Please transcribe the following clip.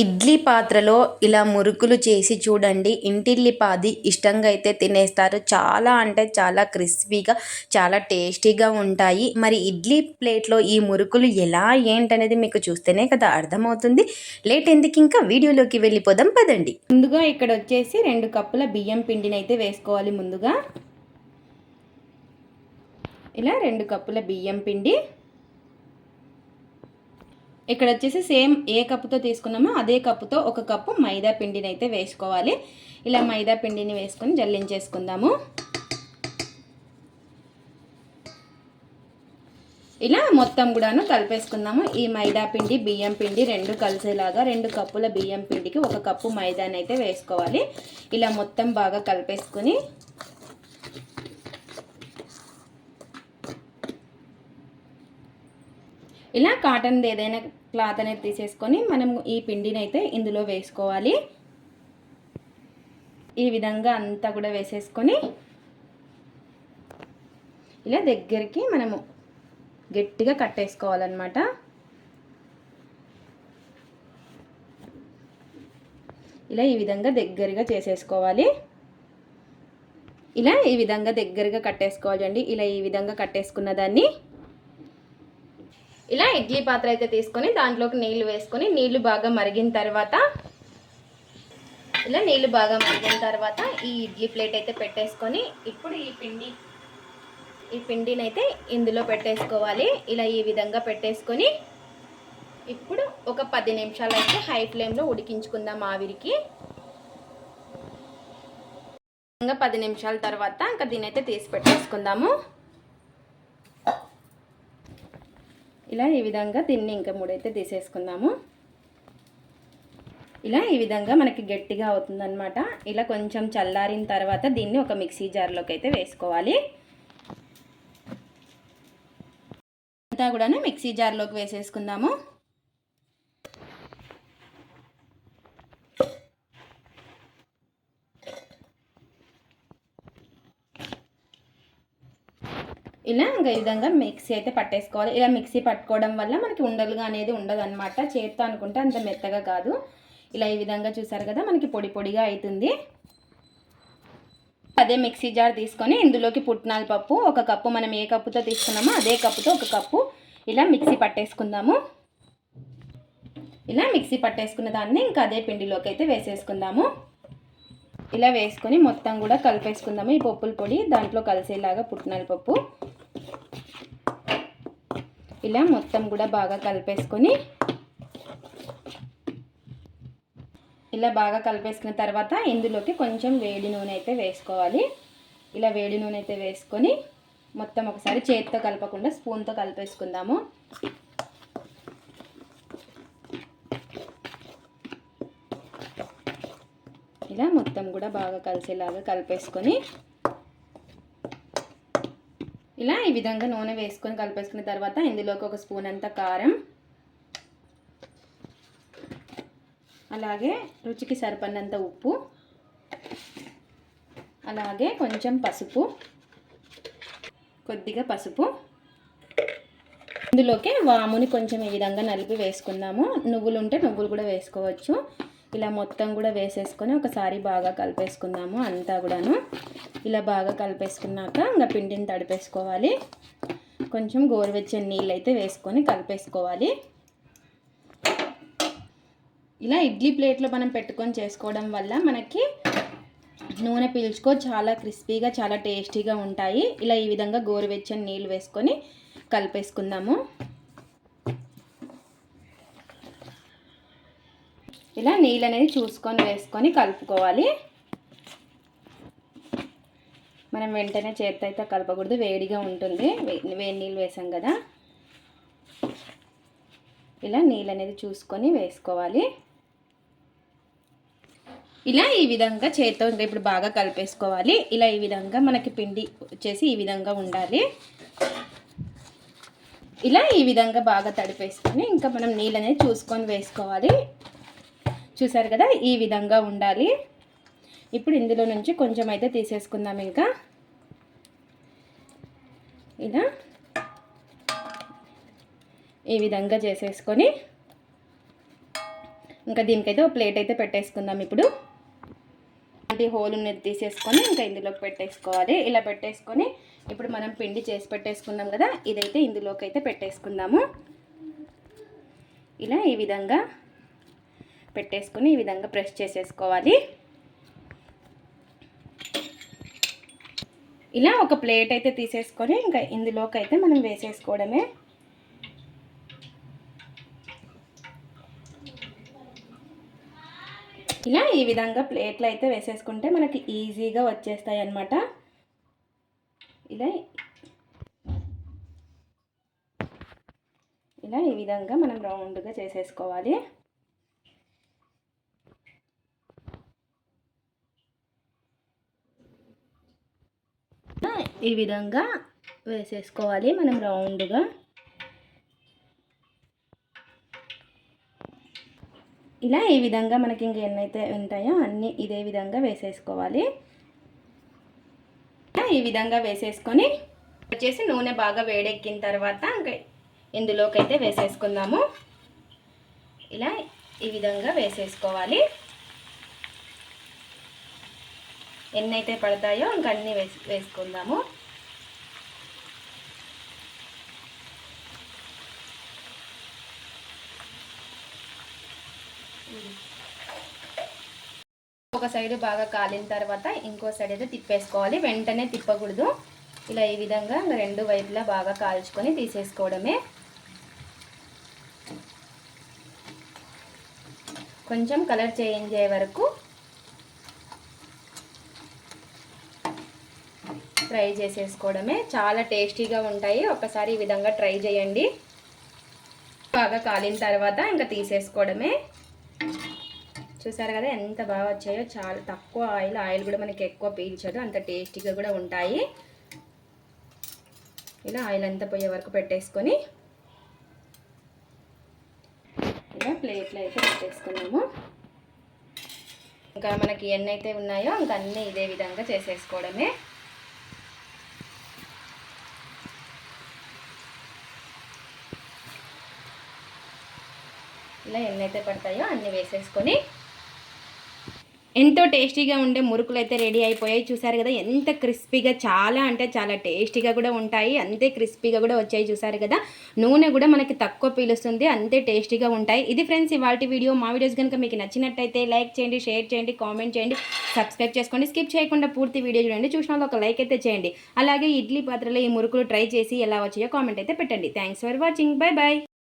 ఇడ్లీ పాత్రలో ఇలా మురుకులు చేసి చూడండి. ఇంటిల్లిపాది ఇష్టంగా అయితే తినేస్తారు. చాలా అంటే చాలా క్రిస్పీగా, చాలా టేస్టీగా ఉంటాయి. మరి ఇడ్లీ ప్లేట్లో ఈ మురుకులు ఎలా ఏంటనేది మీకు చూస్తేనే కదా అర్థమవుతుంది. లేట్ ఎందుకు, ఇంకా వీడియోలోకి వెళ్ళిపోదాం పదండి. ముందుగా ఇక్కడ వచ్చేసి 2 కప్పుల బియ్యం పిండిని అయితే వేసుకోవాలి. ముందుగా ఇలా 2 కప్పుల బియ్యం పిండి, ఇక్కడ వచ్చేసి సేమ్ ఏ కప్పుతో తీసుకున్నామో అదే కప్పుతో 1 కప్పు మైదా పిండిని అయితే వేసుకోవాలి. ఇలా మైదా పిండిని వేసుకొని జల్లించేసుకుందాము. ఇలా మొత్తం కూడాను కలిపేసుకుందాము. ఈ మైదా పిండి బియ్యం పిండి 2 కలిసేలాగా 2 కప్పుల బియ్యం పిండికి 1 కప్పు మైదాని అయితే వేసుకోవాలి. ఇలా మొత్తం బాగా కలిపేసుకొని ఇలా కాటన్ ఏదైనా క్లాత్ అనేది తీసేసుకొని మనం ఈ పిండిని అయితే ఇందులో వేసుకోవాలి. ఈ విధంగా అంతా కూడా వేసేసుకొని ఇలా దగ్గరికి మనము గట్టిగా కట్టేసుకోవాలన్నమాట. ఇలా ఈ విధంగా దగ్గరగా చేసేసుకోవాలి. ఇలా ఈ విధంగా దగ్గరగా కట్టేసుకోవాలండి. ఇలా ఈ విధంగా కట్టేసుకున్న దాన్ని ఇలా ఇడ్లీ పాత్ర అయితే తీసుకొని దాంట్లోకి నీళ్లు వేసుకొని నీళ్లు బాగా మరిగిన తర్వాత ఈ ఇడ్లీ ప్లేట్ అయితే పెట్టేసుకొని ఇప్పుడు ఈ పిండిని అయితే ఇందులో పెట్టేసుకోవాలి. ఇలా ఈ విధంగా పెట్టేసుకొని ఇప్పుడు ఒక 10 నిమిషాలు అయితే హై ఫ్లేమ్లో ఉడికించుకుందాం ఆవిరికి. 10 నిమిషాల తర్వాత ఇంకా దీని అయితే తీసి పెట్టేసుకుందాము. ఇలా ఈ విధంగా దీన్ని ఇంకా 3 అయితే తీసేసుకుందాము. ఇలా ఈ విధంగా మనకి గట్టిగా అవుతుందన్నమాట. ఇలా కొంచెం చల్లారిన తర్వాత దీన్ని ఒక మిక్సీ జార్లోకి అయితే వేసుకోవాలి. అంతా కూడా మిక్సీ జార్లోకి వేసేసుకుందాము. ఇలా ఇంకా ఈ విధంగా మిక్సీ అయితే పట్టేసుకోవాలి. ఇలా మిక్సీ పట్టుకోవడం వల్ల మనకి ఉండలుగా అనేది ఉండదు అనమాట. చేత్తో అనుకుంటే అంత మెత్తగా కాదు. ఇలా ఈ విధంగా చూసారు కదా మనకి పొడి పొడిగా అవుతుంది. అదే మిక్సీ జార్ తీసుకొని ఇందులోకి పుట్నాల పప్పు 1 కప్పు, మనం ఏ కప్పుతో తీసుకున్నామో అదే కప్పుతో 1 కప్పు ఇలా మిక్సీ పట్టేసుకుందాము. ఇలా మిక్సీ పట్టేసుకున్న దాన్ని ఇంకా అదే పిండిలోకి అయితే వేసేసుకుందాము. ఇలా వేసుకొని మొత్తం కూడా కలిపేసుకుందాము. ఈ పప్పుల పొడి దాంట్లో కలిసేలాగా పుట్నాల పప్పు ఇలా మొత్తం కూడా బాగా కలిపేసుకొని ఇలా బాగా కలిపేసుకున్న తర్వాత ఇందులోకి కొంచెం వేడి నూనె అయితే వేసుకోవాలి. ఇలా వేడి నూనె అయితే వేసుకొని మొత్తం ఒకసారి చేతితో కలపకుండా స్పూన్తో కలిపేసుకుందాము. ఇలా మొత్తం కూడా బాగా కలిసేలాగా కలిపేసుకొని ఇలా ఈ విధంగా నూనె వేసుకొని కలిపేసుకున్న తర్వాత ఇందులోకి 1 స్పూన్ అంత కారం, అలాగే రుచికి సరిపడినంత ఉప్పు, అలాగే కొంచెం పసుపు, కొద్దిగా పసుపు, ఇందులోకి వాముని కొంచెం ఈ విధంగా నలిపి వేసుకుందాము. నువ్వులు ఉంటే నువ్వులు కూడా వేసుకోవచ్చు. ఇలా మొత్తం కూడా వేసేసుకొని ఒకసారి బాగా కలిపేసుకుందాము. అంతా కూడాను ఇలా బాగా కలిపేసుకున్నాక ఇంకా పిండిని తడిపేసుకోవాలి. కొంచెం గోరువెచ్చని నీళ్ళు అయితే వేసుకొని కలిపేసుకోవాలి. ఇలా ఇడ్లీ ప్లేట్లో మనం పెట్టుకొని చేసుకోవడం వల్ల మనకి నూనె పీల్చుకో చాలా క్రిస్పీగా చాలా టేస్టీగా ఉంటాయి. ఇలా ఈ విధంగా గోరువెచ్చని నీళ్ళు వేసుకొని కలిపేసుకుందాము. ఇలా నీళ్ళు అనేది చూసుకొని వేసుకొని కలుపుకోవాలి. మనం వెంటనే చేత్తో అయితే కలపకూడదు, వేడిగా ఉంటుంది. వేడి నీళ్ళు వేసాం కదా, ఇలా నీళ్ళు అనేది చూసుకొని వేసుకోవాలి. ఇలా ఈ విధంగా చేత్తో ఇప్పుడు బాగా కలిపేసుకోవాలి. ఇలా ఈ విధంగా మనకి పిండి వచ్చేసి ఈ విధంగా ఉండాలి. ఇలా ఈ విధంగా బాగా తడిపేసుకొని ఇంకా మనం నీళ్ళు అనేది చూసుకొని వేసుకోవాలి. చూసారు కదా ఈ విధంగా ఉండాలి. ఇప్పుడు ఇందులో నుంచి కొంచెం అయితే తీసేసుకుందాం. ఇంకా ఇలా ఈ విధంగా చేసేసుకొని ఇంకా దీనికైతే ఒక ప్లేట్ అయితే పెట్టేసుకుందాం. ఇప్పుడు హోల్ ఉన్నది తీసేసుకొని ఇంకా ఇందులోకి పెట్టేసుకోవాలి. ఇలా పెట్టేసుకొని ఇప్పుడు మనం పిండి చేసి పెట్టేసుకున్నాం కదా, ఇదైతే ఇందులోకి అయితే పెట్టేసుకుందాము. ఇలా ఈ విధంగా పెట్టేసుకొని ఈ విధంగా ప్రెస్ చేసేసుకోవాలి. ఇలా ఒక ప్లేట్ అయితే తీసేసుకొని ఇంకా ఇందులోకి అయితే మనం వేసేసుకోవడమే. ఇలా ఈ విధంగా ప్లేట్లు అయితే వేసేసుకుంటే మనకి ఈజీగా వచ్చేస్తాయి అన్నమాట. ఇలా ఈ విధంగా మనం రౌండ్గా చేసేసుకోవాలి. ఈ విధంగా వేసేసుకోవాలి మనం రౌండ్గా. ఇలా ఈ విధంగా మనకి ఇంక ఎన్నైతే ఉంటాయో అన్నీ ఇదే విధంగా వేసేసుకోవాలి. ఈ విధంగా వేసేసుకొని వచ్చేసి నూనె బాగా వేడెక్కిన తర్వాత ఇంకా ఇందులోకి అయితే వేసేసుకుందాము. ఇలా ఈ విధంగా వేసేసుకోవాలి. ఎన్నైతే పడతాయో ఇంకా అన్నీ వేసుకుందాము. ఒక సైడ్ బాగా కాలిన తర్వాత ఇంకో సైడ్ అయితే తిప్పేసుకోవాలి. వెంటనే తిప్పకూడదు. ఇలా ఈ విధంగా రెండు వైపులా బాగా కాల్చుకొని తీసేసుకోవడమే. కొంచెం కలర్ చేంజ్ అయ్యే వరకు ఫ్రై చేసేసుకోవడమే. చాలా టేస్టీగా ఉంటాయి. ఒకసారి ఈ విధంగా ట్రై చేయండి. బాగా కాలిన తర్వాత ఇంకా తీసేసుకోవడమే. చూసారు కదా ఎంత బాగా వచ్చాయో. చాలా తక్కువ ఆయిల్ కూడా మనకి ఎక్కువ పీల్చదు, అంత టేస్టీగా కూడా ఉంటాయి. ఇలా ఆయిల్ అంతా పోయే వరకు పెట్టేసుకొని ఇలా ప్లేట్లో అయితే పెట్టేసుకున్నాము. ఇంకా మనకి ఎన్నైతే ఉన్నాయో ఇంకా అన్నీ ఇదే విధంగా చేసేసుకోవడమే. ఇలా ఎన్నైతే పడతాయో అన్నీ వేసేసుకొని ఎంతో టేస్టీగా ఉండే మురుకులు అయితే రెడీ అయిపోయాయి. చూసారు కదా ఎంత క్రిస్పీగా, చాలా అంటే చాలా టేస్టీగా కూడా ఉంటాయి. అంతే క్రిస్పీగా కూడా వచ్చాయి. చూసారు కదా నూనె కూడా మనకి తక్కువ పీలుస్తుంది, అంతే టేస్టీగా ఉంటాయి. ఇది ఫ్రెండ్స్ ఇవాల్టి వీడియో. మా వీడియోస్ కనుక మీకు నచ్చినట్టయితే లైక్ చేయండి, షేర్ చేయండి, కామెంట్ చేయండి, సబ్స్క్రైబ్ చేసుకోండి. స్కిప్ చేయకుండా పూర్తి వీడియో చూడండి. చూసిన వాళ్ళు ఒక లైక్ అయితే చేయండి. అలాగే ఇడ్లీ పాత్రలో ఈ మురుకులు ట్రై చేసి ఎలా వచ్చాయో కామెంట్ అయితే పెట్టండి. Thanks for watching. Bye bye.